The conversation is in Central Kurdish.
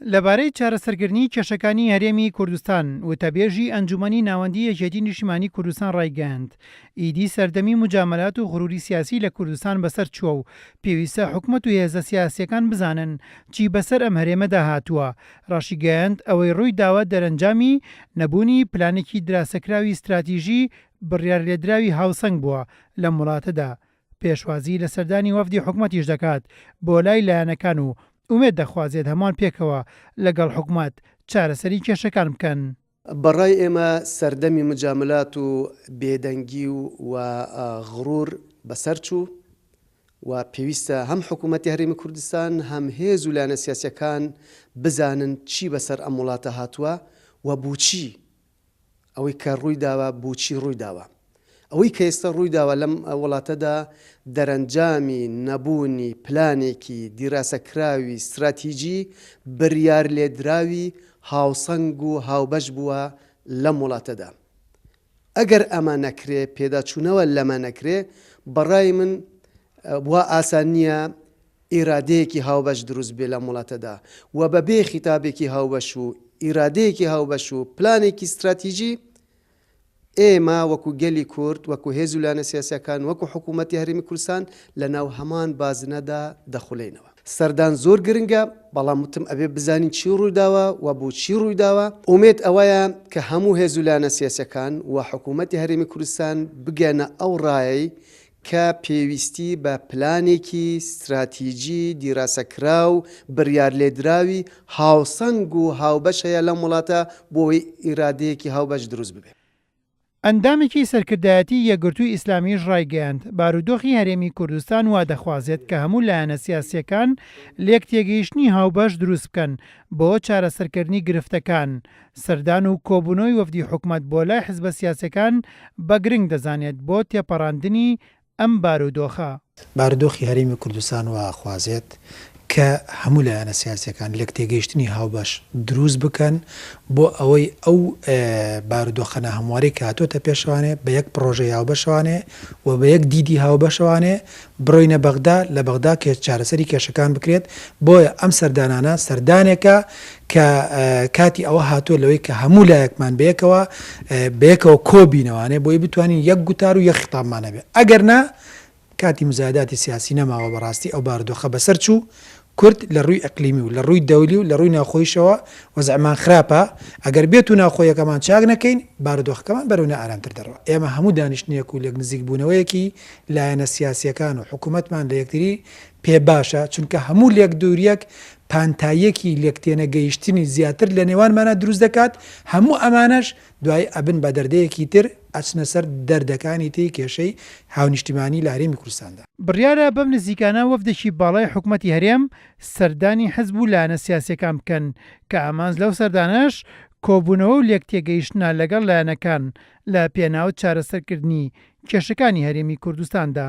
لەبارەی چارەسەرکردنی کێشەکانی هەرێمی کوردستان وتەبێژی ئەنجومەنی ناوەندی یەکێتی نیشتیمانی کوردستان ڕایگەیاند ئیدی سەردەمی موجامەلات و غروری سیاسی لە کوردستان بەسەر چووە و پێویستە حکوومەت و هێزە سیاسیەکان بزانن چی بەسەر ئەم هەرێمەدا هاتووە. ڕاشیگەیاند ئەوەی ڕووی داوە دەرەنجامی نەبوونی پلانێکی دراسەکراوی استراتیژی بڕیارلێدراوی هاوسەنگ بووە لەم وڵاتەدا. پێشوازی لە سەردانی وەفدی حکوومەتیش دەکات بۆ لای لایەنەکان و ئومێد دەخوازێت هەمان پێکەوە لەگەڵ حکوومەت چارەسەری کێشەکان بکەن. بەڕای ئێمە سەردەمی مجاملات و بێدەنگی و غڕور بەسەر چوو و پێویستە هەم حکوومەتی هەرێمی کوردستان هەم هێز و لایەنە سیاسیەکان بزانن چی بەسەر ئەم وڵاتە هاتووە و بۆچی ئەوەی کە ڕووی داوە بۆچی ڕووی داوە. ئەوەی کە ئێستا ڕووی داوە لەم وڵاتەدا دەرەنجامی نەبوونی پلانێکی دیراسەکراوی استراتیژی بڕیار لێدراوی هاوسەنگ و هاوبەش بووە لەم وڵاتەدا. ئەگەر ئەمە نەکرێ پێداچوونەوە لەمە نەکرێ بەڕای من وا ئاسان نییە ئیرادەیەکی هاوبەش دروست بێ لەم وڵاتەدا و بەبێ خیتابێکی هاوبەش و ئیرادەیەکی هاوبەش و پلانێکی استراتیژی ئێمە وەکو گەلی کورد وەکو هێز و لایەنە سیاسیەکان وەکو حکوومەتی هەرێمی کوردستان لە ناو هەمان بازنەدا دەخولێنەوە. سەردان زۆر گرنگە بەڵام وتم ئەبێ بزانین چی ڕوویداوە و بۆ چی ڕوویداوە. ئومێد ئەوەیە کە هەموو هێز و لایەنە سیاسیەکان و حکوومەتی هەرێمی کوردستان بگەنە ئەو ڕایەی کە پێویستی بە پلانێکی استراتیژی دیراسەکراو بڕیار لێدراوی هاوسەنگ و هاوبەش هەیە لەم وڵاتە بۆی ئیرادەیەکی هاوبەش دروست ببێت. ئەندامێکی سەرکردایەتی یەکگرتووی ئیسلامیش ڕایگەیاند بارودۆخی هەرێمی کوردستان وا دەخوازێت کە هەموو لایەنە سیاسیەکان لێک تێگەیشتنی هاوبەش دروست بکەن بۆ چارەسەرکردنی گرفتەکان. سەردان و کۆبوونەوەی وەفدی حکوومەت بۆ لای حیزبە سیاسیەکان بە گرنگ دەزانێت بۆ تێپەڕاندنی ئەم بارودۆخە. بارودۆخی هەرێمی کوردستان وا خوازێت کە هەموو لایەنە سیاسیەکان لێک تێگەیشتنی هاوبەش دروست بکەن بۆ ئەوەی ئەو بارودۆخەنە هەموارەی کە هاتوۆتە پێشەوانێ بە یەک پرۆژەی هاوبەشەوانێ و بە یەک دیدی هاوبەشەوانێ بڕۆینە بەغدا لە بەغدا کە چارەسەری کێشەکان بکرێت. بۆیە ئەم سەردانانە سەردانێکە کە کاتی ئەوە هاتووە لەوەی کە هەموو لایەکمان بەیەکەوە کۆبینەوانێ بۆی بتوانین یەک گوتار و یەک خیتابمانە بێت. ئەگەر نا کاتی مزایداتی سیاسی نەماوە بەڕاستی ئەو بارودۆخە بەسەر چوو. کورد لە ڕووی ئەقلیمی و لە ڕووی دەولی و لە ڕووی ناوخۆیشەوە وەزعمان خراپە. ئەگەر بێت و ناوخۆیەکەمان چاک نەکەین بارودۆخەکەمان بەرەونە ئارامتر دەڕەوە. ئێمە هەموو دانیشتنیەک و لێک نزیک بوونەوەیەکی لایەنە سیاسیەکان و حکوومەتمان لە یەکتری پێ باشە چونکە هەموو لێک دووریەک پانتاییەکی لێکتێنە گەیشتنی زیاتر لە نێوانمانە دروست دەکات. هەموو ئەمانەش دوای ئەبن بە دەردەیەکی تر ئەچنە سەر دەردەکانی تی کێشەی هاونیشتیمانی لە هەرێمی کوردستاندا. بڕیارە بەم نزیکانە وەفدێکی باڵای حکوومەتی هەرێم سەردانی حیزب و لایەنە سیاسیەکان بکەن کە ئامانج لەو سەردانەش کۆبوونەوە و لێک تێگەیشتنە لەگەڵ لایەنەکان لە پێناو چارەسەرکردنی کێشەکانی هەرێمی کوردستاندا.